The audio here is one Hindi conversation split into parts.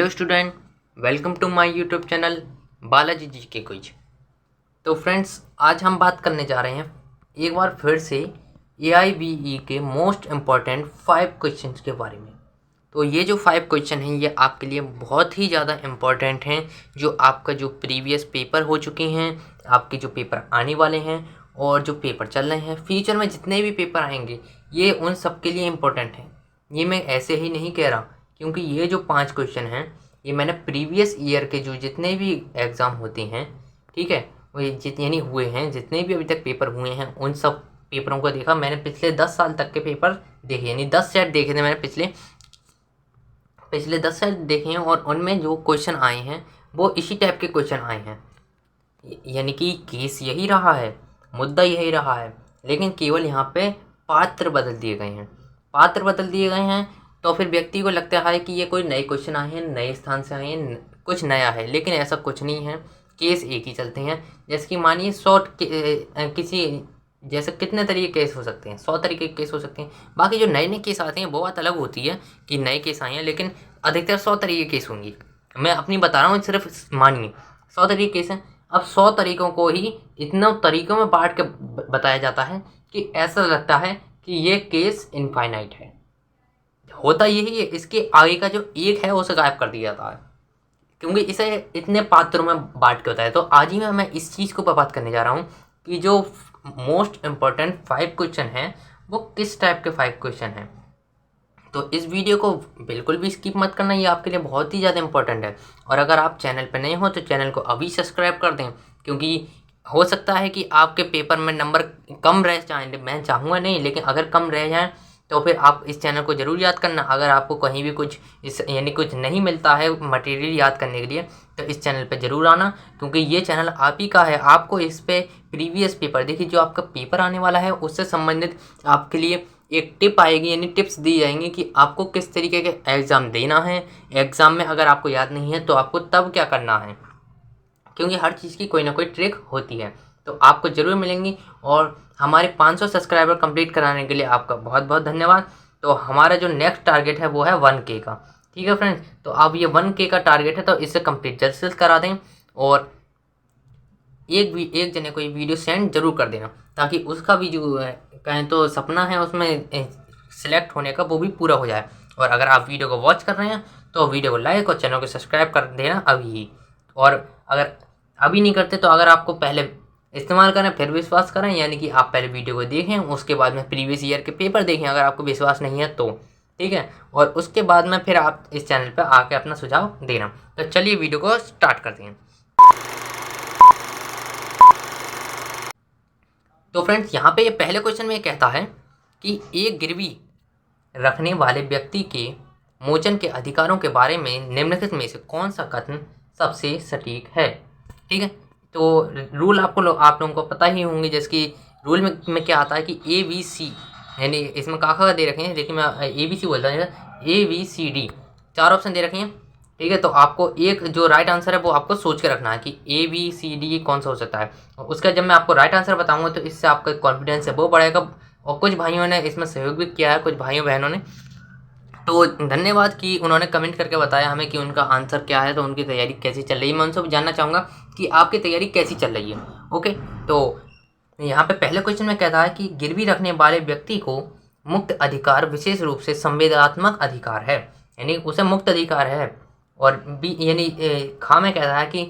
Student, welcome to my YouTube channel Balaji ji के क्विज। तो फ्रेंड्स, आज हम बात करने जा रहे हैं एक बार फिर से AIBE के मोस्ट इम्पॉर्टेंट 5 क्वेश्चंस के बारे में। तो ये जो 5 क्वेश्चन हैं ये आपके लिए बहुत ही ज़्यादा इम्पॉर्टेंट हैं, जो आपका जो प्रीवियस पेपर हो चुके हैं, आपके जो पेपर आने वाले हैं और जो पेपर चल रहे हैं, फ्यूचर में जितने भी पेपर आएंगे ये उन सब के लिए इम्पोर्टेंट हैं। ये मैं ऐसे ही नहीं कह रहा, क्योंकि ये जो 5 क्वेश्चन हैं ये मैंने प्रीवियस ईयर के जो जितने भी एग्ज़ाम होते हैं, ठीक है, वो जितने नहीं हुए हैं, जितने भी अभी तक पेपर हुए हैं उन सब पेपरों को देखा मैंने। पिछले 10 साल तक के पेपर देखे, यानी 10 सेट देखे थे मैंने, पिछले 10 सेट देखे हैं और उनमें जो क्वेश्चन आए हैं वो इसी टाइप के क्वेश्चन आए हैं। यानी कि केस यही रहा है, मुद्दा यही रहा है, लेकिन केवल यहाँ पे पात्र बदल दिए गए हैं। पात्र बदल दिए गए हैं तो फिर व्यक्ति को लगता है कि ये कोई नए क्वेश्चन आए हैं, नए स्थान से आए हैं, कुछ नया है, लेकिन ऐसा कुछ नहीं है। केस एक ही चलते हैं। जैसे कि मानिए किसी जैसे कितने तरीके केस हो सकते हैं, 100 तरीके के केस हो सकते हैं। बाकी जो नए नए केस आते हैं वो बात अलग होती है कि नए केस आए हैं, लेकिन अधिकतर 100 तरीके केस होंगे। मैं अपनी बता रहा हूँ, सिर्फ मानिए 100 तरीके केस हैं। अब 100 तरीकों को ही इतना तरीकों में बांट के बताया जाता है कि ऐसा लगता है कि ये केस इनफाइनाइट है। होता यही है, इसके आगे का जो एक है उसे गायब कर दिया जाता है, क्योंकि इसे इतने पात्रों में बांट के होता है। तो आज ही मैं इस चीज़ को बात करने जा रहा हूँ कि जो मोस्ट इम्पॉर्टेंट 5 क्वेश्चन हैं वो किस टाइप के 5 क्वेश्चन हैं। तो इस वीडियो को बिल्कुल भी स्किप मत करना, ये आपके लिए बहुत ही ज़्यादा इंपॉर्टेंट है। और अगर आप चैनल पर नए हो तो चैनल को अभी सब्सक्राइब कर दें, क्योंकि हो सकता है कि आपके पेपर में नंबर कम रह जाएँ, मैं चाहूँगा नहीं, लेकिन अगर कम रह जाएँ तो फिर आप इस चैनल को ज़रूर याद करना। अगर आपको कहीं भी कुछ यानी कुछ नहीं मिलता है मटेरियल याद करने के लिए तो इस चैनल पे ज़रूर आना, क्योंकि ये चैनल आप ही का है। आपको इस पे प्रीवियस पेपर, देखिए जो आपका पेपर आने वाला है उससे संबंधित आपके लिए एक टिप आएगी, यानी टिप्स दी जाएंगी कि आपको किस तरीके के एग्ज़ाम देना है। एग्ज़ाम में अगर आपको याद नहीं है तो आपको तब क्या करना है, क्योंकि हर चीज़ की कोई ना कोई ट्रिक होती है। तो आपको ज़रूर मिलेंगी। और हमारे 500 सब्सक्राइबर कंप्लीट कराने के लिए आपका बहुत बहुत धन्यवाद। तो हमारा जो नेक्स्ट टारगेट है वो है 1K का, ठीक है फ्रेंड्स। तो अब ये 1K का टारगेट है, तो इसे कंप्लीट जल्द से जल्द करा दें और एक जने को ये वीडियो सेंड जरूर कर देना, ताकि उसका भी जो कहें तो सपना है उसमें सिलेक्ट होने का वो भी पूरा हो जाए। और अगर आप वीडियो को वॉच कर रहे हैं तो वीडियो को लाइक और चैनल को सब्सक्राइब कर देना अभी ही। और अगर अभी नहीं करते तो अगर आपको पहले इस्तेमाल करें फिर विश्वास करें, यानी कि आप पहले वीडियो को देखें, उसके बाद में प्रीवियस ईयर के पेपर देखें अगर आपको विश्वास नहीं है तो, ठीक है। और उसके बाद में फिर आप इस चैनल पर आके अपना सुझाव देना। तो चलिए वीडियो को स्टार्ट करते हैं। तो फ्रेंड्स, यहाँ पे ये पहले क्वेश्चन में कहता है कि एक गिरवी रखने वाले व्यक्ति के मोचन के अधिकारों के बारे में निम्नलिखित में से कौन सा कथन सबसे सटीक है, ठीक है। तो रूल आप लोगों को पता ही होंगे, जैसे कि रूल में क्या आता है कि ABC, यानी इसमें काका दे रखे हैं, लेकिन मैं ABC बोलता हूँ, ABCD 4 ऑप्शन दे रखे हैं, ठीक है। तो आपको एक जो राइट आंसर है वो आपको सोच के रखना है कि ABCD कौन सा हो सकता है। उसका जब मैं आपको राइट आंसर बताऊंगा तो इससे आपका कॉन्फिडेंस है वो बढ़ेगा। और कुछ भाइयों ने इसमें सहयोग भी किया है, कुछ भाइयों बहनों ने, तो धन्यवाद कि उन्होंने कमेंट करके बताया हमें कि उनका आंसर क्या है, तो उनकी तैयारी कैसी चल रही है। मैं उनसे भी जानना चाहूँगा कि आपकी तैयारी कैसी चल रही है। ओके, तो यहाँ पे पहले क्वेश्चन में कहता है कि गिरवी रखने वाले व्यक्ति को मुक्त अधिकार विशेष रूप से संवेदनात्मक अधिकार है, यानी उसे मुक्त अधिकार है। और बी यानी खा में कहता है कि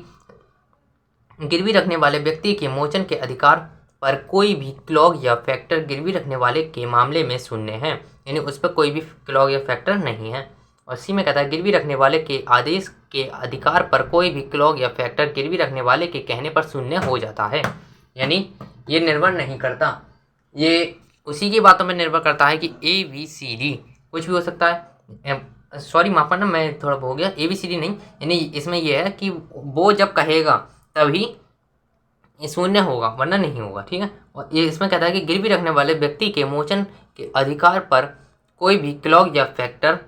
गिरवी रखने वाले व्यक्ति के मोचन के अधिकार पर कोई भी क्लॉग या फैक्टर गिरवी रखने वाले के मामले में शून्य है, यानी उस पर कोई भी क्लॉग या फैक्टर नहीं है। और सी में कहता है गिरवी रखने वाले के आदेश के अधिकार पर कोई भी क्लॉग या फैक्टर गिरवी रखने वाले के कहने पर शून्य हो जाता है, यानी ये निर्भर नहीं करता, ये उसी की बातों में निर्भर करता है कि ABCD कुछ भी हो सकता है। सॉरी माफ करना, मैं थोड़ा हो गया, ABCD नहीं, यानी इसमें यह है कि वो जब कहेगा तभी शून्य होगा वरना नहीं होगा, ठीक है। और ये इसमें कहता है कि गिरवी रखने वाले व्यक्ति के मोचन के अधिकार पर कोई भी क्लॉग या फैक्टर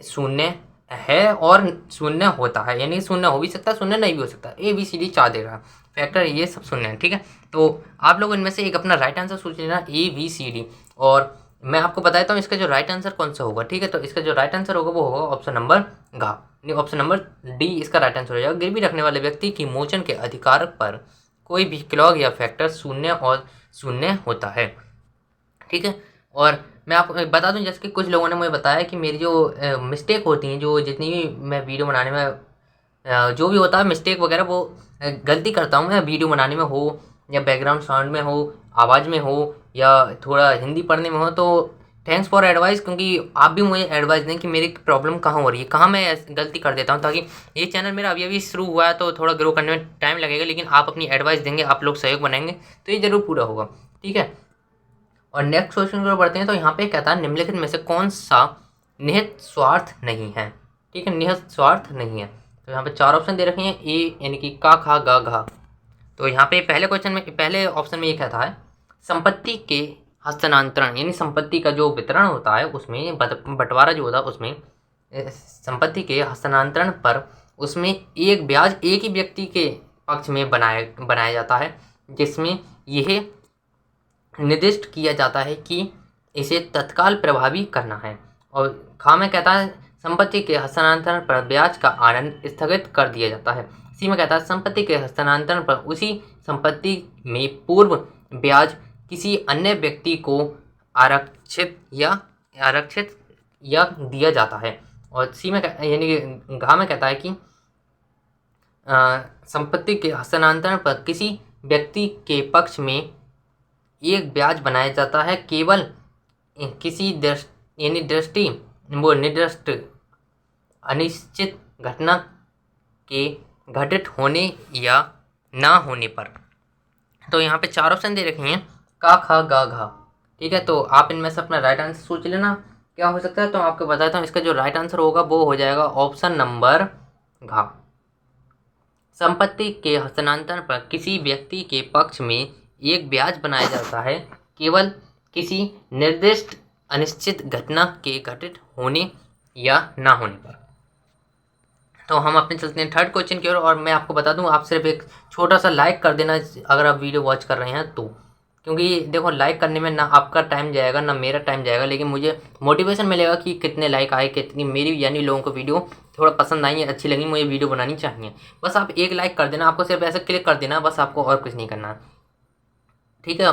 शून्य है और शून्य होता है, यानी शून्य हो भी सकता है, शून्य नहीं भी हो सकता। ABCD 4 दे रहा है, फैक्टर ये सब शून्य है, ठीक है। तो आप लोग इनमें से एक अपना राइट आंसर सोच लेना ABCD, और मैं आपको बताता हूँ इसका जो राइट आंसर कौन सा होगा, ठीक है। तो इसका जो राइट आंसर होगा वो होगा ऑप्शन नंबर घ, ऑप्शन नंबर डी इसका राइट आंसर हो जाएगा। गिरवी रखने वाले व्यक्ति की मोचन के अधिकार पर कोई भी क्लॉज या फैक्टर शून्य और शून्य होता है। ठीक है, और मैं आपको बता दूं, जैसे कि कुछ लोगों ने मुझे बताया कि मेरी जो मिस्टेक होती हैं, जो जितनी भी मैं वीडियो बनाने में जो भी होता है मिस्टेक वगैरह, वो गलती करता हूँ मैं वीडियो बनाने में हो या बैकग्राउंड साउंड में हो, आवाज़ में हो या थोड़ा हिंदी पढ़ने में हो। तो थैंक्स फॉर एडवाइस, क्योंकि आप भी मुझे एडवाइस दें कि मेरी प्रॉब्लम कहाँ हो रही है, कहाँ मैं गलती कर देता हूँ, ताकि ये चैनल मेरा अभी अभी शुरू हुआ है तो थोड़ा ग्रो करने में टाइम लगेगा, लेकिन आप अपनी एडवाइस देंगे, आप लोग सहयोग बनाएंगे तो ये ज़रूर पूरा होगा। ठीक है, और नेक्स्ट क्वेश्चन की ओर बढ़ते हैं। तो यहाँ पे कहता है निम्नलिखित में से कौन सा निहित स्वार्थ नहीं है। ठीक है, निहित स्वार्थ नहीं है। तो यहाँ पे 4 ऑप्शन दे रखे हैं, ए यानी कि का, खा, गा, घा। तो यहाँ पे पहले क्वेश्चन में, पहले ऑप्शन में ये कहता है संपत्ति के हस्तांतरण, यानी संपत्ति का जो वितरण होता है उसमें बंटवारा जो होता है उसमें संपत्ति के हस्तांतरण पर उसमें एक ब्याज एक ही व्यक्ति के पक्ष में बनाया जाता है, जिसमें यह निर्दिष्ट किया जाता है कि इसे तत्काल प्रभावी करना है। और खा में कहता है संपत्ति के हस्तांतरण पर ब्याज का आनंद स्थगित कर दिया जाता है। सी में कहता है संपत्ति के हस्तांतरण पर उसी संपत्ति में पूर्व ब्याज किसी अन्य व्यक्ति को आरक्षित या दिया जाता है। और सी में यानी कि घा में कहता है कि संपत्ति के हस्तांतरण पर किसी व्यक्ति के पक्ष में एक ब्याज बनाया जाता है केवल किसी निर्दिष्ट अनिश्चित घटना के घटित होने या ना होने पर। तो यहाँ पे 4 ऑप्शन दे रखे हैं, का, खा, गा, घा। ठीक है, तो आप इनमें से अपना राइट आंसर सोच लेना क्या हो सकता है। तो आपको बताता हूँ, इसका जो राइट आंसर होगा वो हो जाएगा ऑप्शन नंबर घा। संपत्ति के हस्तांतरण पर किसी व्यक्ति के पक्ष में एक ब्याज बनाया जाता है केवल किसी निर्दिष्ट अनिश्चित घटना के घटित होने या ना होने पर। तो हम अपने चलते हैं थर्ड क्वेश्चन की ओर। और मैं आपको बता दूं, आप सिर्फ एक छोटा सा लाइक कर देना अगर आप वीडियो वॉच कर रहे हैं तो, क्योंकि देखो लाइक करने में ना आपका टाइम जाएगा ना मेरा टाइम जाएगा, लेकिन मुझे मोटिवेशन मिलेगा कि कितने लाइक आए, कितनी मेरी यानी लोगों को वीडियो थोड़ा पसंद आई है, अच्छी लगी, मुझे वीडियो बनानी चाहिए। बस आप एक लाइक कर देना, आपको सिर्फ ऐसे क्लिक कर देना, बस आपको और कुछ नहीं करना है। ठीक है,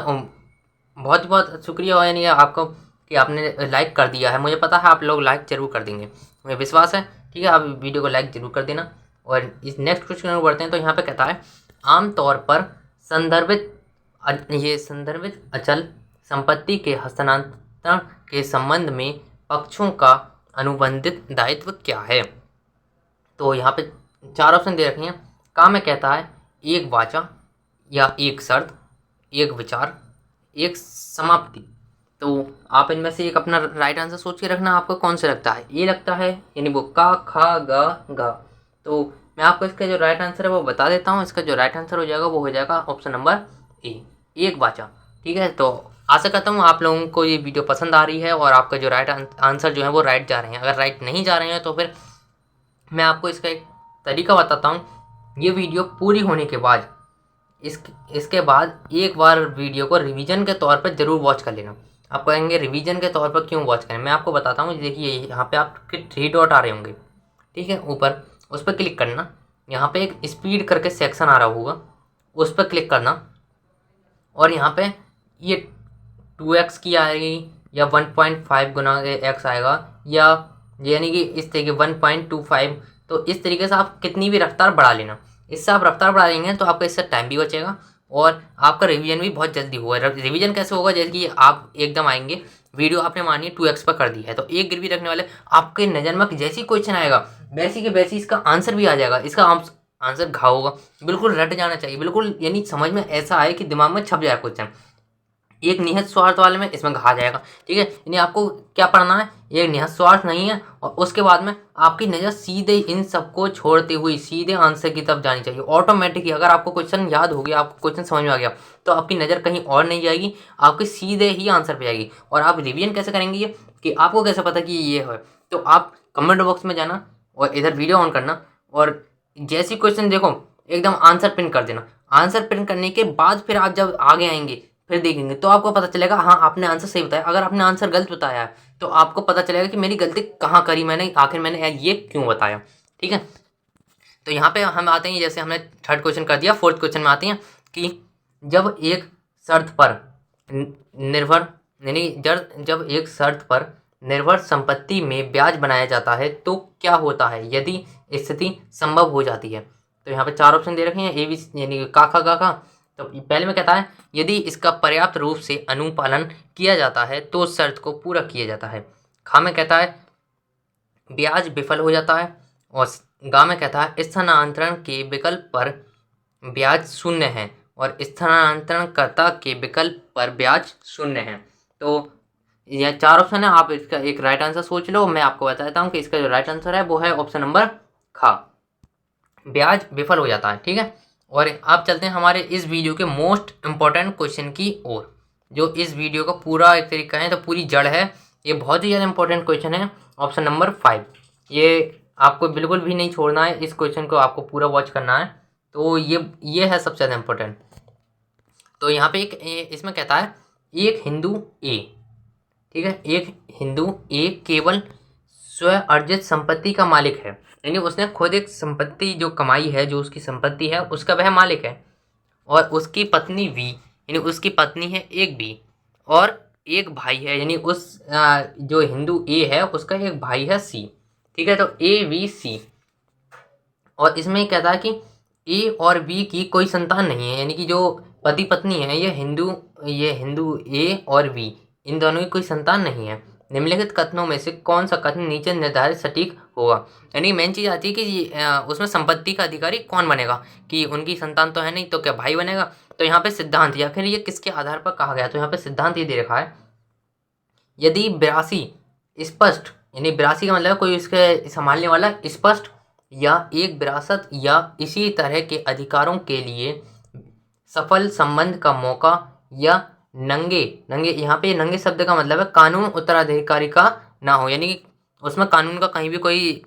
बहुत बहुत शुक्रिया यानी आपको कि आपने लाइक कर दिया है। मुझे पता है आप लोग लाइक जरूर कर देंगे, मुझे विश्वास है। ठीक है, आप वीडियो को लाइक जरूर कर देना। और इस नेक्स्ट क्वेश्चन में बढ़ते हैं। तो यहाँ पे कहता है आमतौर पर संदर्भित अचल संपत्ति के हस्तांतरण के संबंध में पक्षों का अनुबंधित दायित्व क्या है। तो यहाँ पे 4 ऑप्शन दे रखे हैं। का में कहता है एक वाचा या एक शर्त, एक विचार, एक समाप्ति। तो आप इनमें से एक अपना राइट आंसर सोच के रखना, आपको कौन सा लगता है। ये लगता है यानी वो का, खा, गा, गा। तो मैं आपको इसका जो राइट आंसर है वो बता देता हूँ। इसका जो राइट आंसर हो जाएगा वो हो जाएगा ऑप्शन नंबर ए, एक वाचा। ठीक है, तो आशा करता हूँ आप लोगों को ये वीडियो पसंद आ रही है और आपका जो राइट आंसर जो है वो राइट जा रहे हैं। अगर राइट नहीं जा रहे हैं तो फिर मैं आपको इसका एक तरीका बताता हूँ। ये वीडियो पूरी होने के बाद इसके बाद एक बार वीडियो को रिवीजन के तौर पर ज़रूर वॉच कर लेना। आप कहेंगे रिवीजन के तौर पर क्यों वॉच करें, मैं आपको बताता हूँ। देखिए यहाँ पे आपके 3 डॉट आ रहे होंगे, ठीक है, ऊपर उस पर क्लिक करना। यहाँ पे एक स्पीड करके सेक्शन आ रहा होगा, उस पर क्लिक करना। और यहाँ पे ये 2x की आएगी या 1.5 गुना x आएगा, या यानी कि इस तरीके 1.25। तो इस तरीके से आप कितनी भी रफ्तार बढ़ा लेना। इससे आप रफ्तार बढ़ा लेंगे तो आपका इससे टाइम भी बचेगा और आपका रिवीजन भी बहुत जल्दी होगा। रिवीजन कैसे होगा, जैसे कि आप एकदम आएंगे, वीडियो आपने मानिए 2x पर कर दी है, तो एक गिरवी रखने वाले आपके नज़र में जैसी क्वेश्चन आएगा वैसी के वैसी इसका आंसर भी आ जाएगा। इसका आंसर घा होगा, बिल्कुल रट जाना चाहिए, बिल्कुल यानी समझ में ऐसा आए कि दिमाग में छप जाए क्वेश्चन। एक निहित स्वार्थ वाले में इसमें घा जाएगा। ठीक है, यानी आपको क्या पढ़ना है, एक निहित स्वार्थ नहीं है, और उसके बाद में आपकी नज़र सीधे इन सबको छोड़ते हुए सीधे आंसर की तरफ जानी चाहिए ऑटोमेटिकली। अगर आपको क्वेश्चन याद हो गया, आपको क्वेश्चन समझ में आ गया, तो आपकी नज़र कहीं और नहीं जाएगी, आपकी सीधे ही आंसर पे जाएगी। और आप रिवीजन कैसे करेंगे ये कि आपको कैसे पता कि ये है, तो आप कमेंट बॉक्स में जाना और इधर वीडियो ऑन करना और जैसी क्वेश्चन देखो एकदम आंसर प्रिंट कर देना। आंसर प्रिंट करने के बाद फिर आप जब आगे आएंगे फिर देखेंगे तो आपको पता चलेगा हाँ आपने आंसर सही बताया। अगर आपने आंसर गलत बताया है तो आपको पता चलेगा कि मेरी गलती कहाँ करी मैंने, आखिर मैंने ये क्यों बताया। ठीक है। तो यहाँ पे हम आते हैं, जैसे हमने थर्ड क्वेश्चन कर दिया, फोर्थ क्वेश्चन में आते हैं कि जब एक शर्त पर निर्भर यानी जब एक शर्त पर निर्भर संपत्ति में ब्याज बनाया जाता है तो क्या होता है यदि स्थिति संभव हो जाती है। तो यहाँ पे 4 ऑप्शन दे रखे हैं, ए बी यानी का। तो पहले में कहता है यदि इसका पर्याप्त रूप से अनुपालन किया जाता है तो शर्त को पूरा किया जाता है। खा में कहता है ब्याज विफल हो जाता है। और गा में कहता है स्थानांतरण के विकल्प पर ब्याज शून्य है और स्थानांतरणकर्ता के विकल्प पर ब्याज शून्य है। तो यह 4 ऑप्शन है, आप इसका एक राइट आंसर सोच लो। मैं आपको बता देता हूँ कि इसका जो राइट आंसर है वो है ऑप्शन नंबर खा, ब्याज विफल हो जाता है। ठीक है। और आप चलते हैं हमारे इस वीडियो के मोस्ट इम्पॉर्टेंट क्वेश्चन की ओर, जो इस वीडियो का पूरा एक तरीका है तो पूरी जड़ है। ये बहुत ही ज़्यादा इंपॉर्टेंट क्वेश्चन है, ऑप्शन नंबर 5। ये आपको बिल्कुल भी नहीं छोड़ना है, इस क्वेश्चन को आपको पूरा वॉच करना है। तो ये है सबसे ज़्यादा इम्पोर्टेंट। तो यहाँ पे इसमें कहता है एक हिंदू ए, ठीक है, एक हिंदू ए केवल स्व अर्जित संपत्ति का मालिक है, यानी उसने खुद एक संपत्ति जो कमाई है, जो उसकी संपत्ति है उसका वह मालिक है। और उसकी पत्नी वी, यानी उसकी पत्नी है एक बी, और एक भाई है, यानी उस जो हिंदू ए है उसका एक भाई है सी। ठीक है। तो ए बी सी, और इसमें कहता है कि ए और बी की कोई संतान नहीं है, यानी कि जो पति पत्नी है ये हिंदू ए और बी, इन दोनों की कोई संतान नहीं है। निम्नलिखित कथनों में से कौन सा कथन नीचे निर्धारित सटीक होगा। यानी मेन चीज़ आती है कि उसमें संपत्ति का अधिकारी कौन बनेगा, कि उनकी संतान तो है नहीं तो क्या भाई बनेगा। तो यहाँ पे सिद्धांत या फिर ये किसके आधार पर कहा गया, तो यहाँ पे सिद्धांत ये दे रखा है यदि 82 स्पष्ट, यानी 82 का मतलब कोई इसके संभालने वाला स्पष्ट या एक विरासत या इसी तरह के अधिकारों के लिए सफल संबंध का मौका, या नंगे यहाँ पे नंगे शब्द का मतलब है कानून उत्तराधिकारी का ना हो, यानी कि उसमें कानून का कहीं भी कोई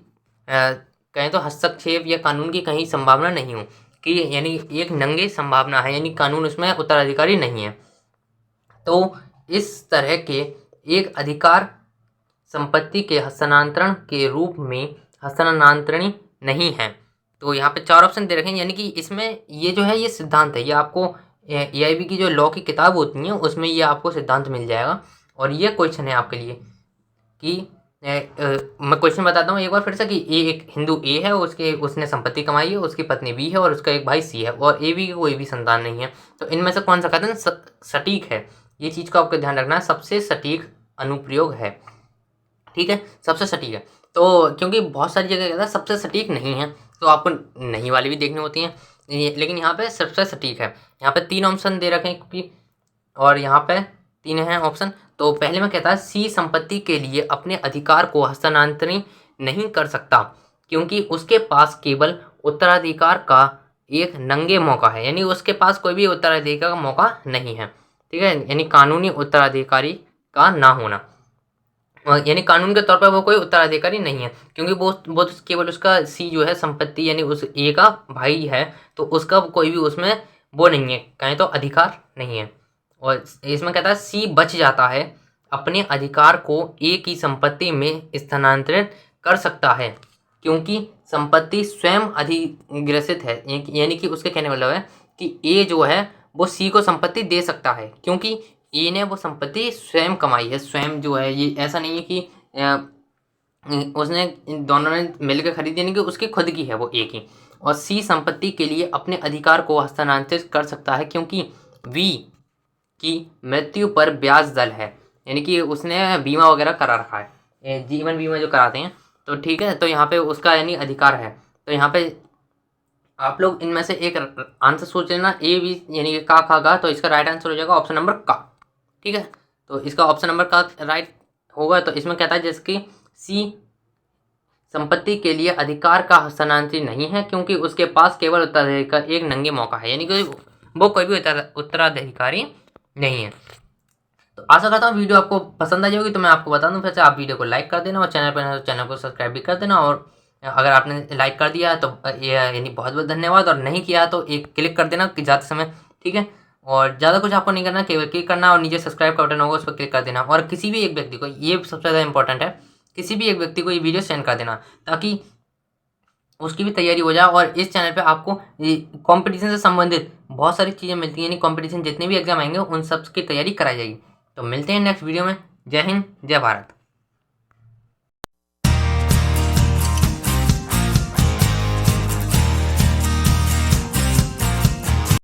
कहें तो हस्तक्षेप या कानून की कहीं संभावना नहीं हो, कि यानी एक नंगे संभावना है, यानी कानून उसमें उत्तराधिकारी नहीं है। तो इस तरह के एक अधिकार संपत्ति के हस्तांतरण के रूप में हस्तांतरणी नहीं है। तो यहाँ पे 4 ऑप्शन दे रखे हैं, यानी कि इसमें ये जो है ये सिद्धांत है, ये आपको एआईबी की जो लॉ की किताब होती है उसमें ये आपको सिद्धांत मिल जाएगा। और ये क्वेश्चन है आपके लिए कि मैं क्वेश्चन बताता हूँ एक बार फिर से कि एक हिंदू ए है, उसने संपत्ति कमाई है, उसकी पत्नी बी है और उसका एक भाई सी है, और ए बी की कोई भी संतान नहीं है। तो इनमें से कौन सा कथन सटीक है, ये चीज़ को आपको ध्यान रखना है, सबसे सटीक अनुप्रयोग है। ठीक है, सबसे सटीक है। तो क्योंकि बहुत सारी जगह कहता है सबसे सटीक नहीं है, तो आपको नहीं वाली भी देखनी होती हैं, लेकिन यहाँ पे सबसे सटीक है। यहाँ पे 3 ऑप्शन दे रखे हैं क्योंकि, और यहाँ पे 3 हैं ऑप्शन। तो पहले में कहता है सी संपत्ति के लिए अपने अधिकार को हस्तांतरित नहीं कर सकता क्योंकि उसके पास केवल उत्तराधिकार का एक नंगे मौका है, यानी उसके पास कोई भी उत्तराधिकार का मौका नहीं है। ठीक है, यानी कानूनी उत्तराधिकारी का ना होना, यानी कानून के तौर पर वो कोई उत्तराधिकारी नहीं है, क्योंकि वो केवल उसका सी जो है संपत्ति, यानी उस ए का भाई है, तो उसका कोई भी उसमें वो नहीं है, कहें तो अधिकार नहीं है। और इसमें कहता है सी बच जाता है अपने अधिकार को ए की संपत्ति में स्थानांतरित कर सकता है क्योंकि संपत्ति स्वयं अधिग्रसित है, यानी कि उसके कहने वाला है कि ए जो है वो सी को संपत्ति दे सकता है क्योंकि ए ने वो संपत्ति स्वयं कमाई है, स्वयं जो है, ये ऐसा नहीं है कि उसने दोनों ने मिलकर खरीदी, यानी कि उसकी खुद की है वो ए की। और सी संपत्ति के लिए अपने अधिकार को हस्तांतरित कर सकता है क्योंकि वी की मृत्यु पर ब्याज दर है, यानी कि उसने बीमा वगैरह करा रखा है, जीवन बीमा जो कराते हैं। तो ठीक है, तो यहाँ पे उसका यानी अधिकार है। तो यहाँ पे आप लोग इनमें से एक आंसर सोच लेना, ए बी यानी कि का गा, तो इसका राइट आंसर हो जाएगा ऑप्शन नंबर का। ठीक है, तो इसका ऑप्शन नंबर का राइट होगा। तो इसमें कहता है जिसकी सी संपत्ति के लिए अधिकार का हस्तांतरण नहीं है क्योंकि उसके पास केवल उत्तराधिकारी का एक नंगे मौका है, यानी कि वो कोई भी उत्तराधिकारी नहीं है। तो आशा करता हूँ वीडियो आपको पसंद आ जाएगी। तो मैं आपको बता दूं फिर से, आप वीडियो को लाइक कर देना और चैनल पर तो चैनल को सब्सक्राइब भी कर देना। और अगर आपने लाइक कर दिया है तो यानी बहुत बहुत धन्यवाद, और नहीं किया तो एक क्लिक कर देना कि जाते समय। ठीक है, और ज़्यादा कुछ आपको नहीं करना, केवल क्लिक करना और नीचे सब्सक्राइब का बटन होगा उस पर क्लिक कर देना। और किसी भी एक व्यक्ति को, ये सबसे ज़्यादा इंपॉर्टेंट है, किसी भी एक व्यक्ति को ये वीडियो सेंड कर देना ताकि उसकी भी तैयारी हो जाए। और इस चैनल पे आपको कंपटीशन से संबंधित बहुत सारी चीज़ें मिलती हैं, यानी कंपटीशन जितने भी एग्जाम आएंगे उन सब की तैयारी कराई जाएगी। तो मिलते हैं नेक्स्ट वीडियो में। जय हिंद, जय भारत।